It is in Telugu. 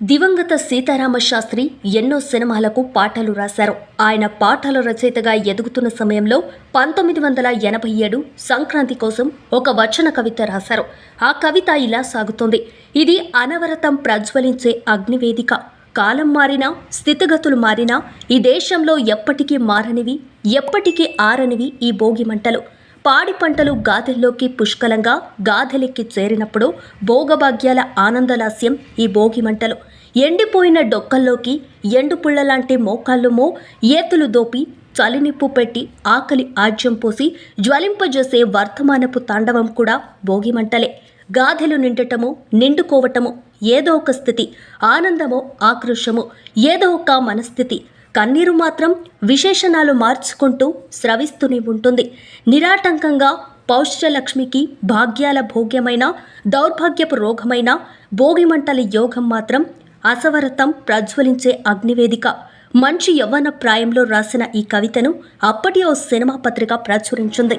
దివంగత సీతారామ శాస్త్రి ఎన్నో సినిమాలకు పాటలు రాశారు. ఆయన పాటల రచయితగా ఎదుగుతున్న సమయంలో 1987 సంక్రాంతి కోసం ఒక వచన కవిత రాశారు. ఆ కవిత ఇలా సాగుతోంది. ఇది అనవరతం ప్రజ్వలించే అగ్నివేదిక. కాలం మారినా, స్థితిగతులు మారినా, ఈ దేశంలో ఎప్పటికీ మారనివి, ఎప్పటికీ ఆరనివి ఈ భోగి మంటలు. పాడి పంటలు గాథెల్లోకి పుష్కలంగా గాథెలెక్కి చేరినప్పుడు భోగభాగ్యాల ఆనందలాస్యం ఈ భోగి మంటలు. ఎండిపోయిన డొక్కల్లోకి ఎండుపుళ్లలాంటి మోకాళ్ళుమో ఏతులు దోపి చలినిప్పు పెట్టి ఆకలి ఆజ్యం పోసి జ్వలింపజేసే వర్తమానపు తాండవం కూడా భోగిమంటలే. గాథెలు నిండటము, నిండుకోవటము ఏదో ఒక స్థితి, ఆనందమో ఆక్రోశమో ఏదో ఒక మనస్థితి. కన్నీరు మాత్రం విశేషణాలు మార్చుకుంటూ స్రవిస్తూనే ఉంటుంది. నిరాటంకంగా పౌష్యలక్ష్మికి భాగ్యాల భోగ్యమైన దౌర్భాగ్యపు రోగమైన భోగిమంటల యోగం మాత్రం అసవరతం ప్రజ్వలించే అగ్నివేదిక. మంచి యవ్వన ప్రాయంలో రాసిన ఈ కవితను అప్పటి ఓ సినిమా పత్రిక ప్రచురించింది.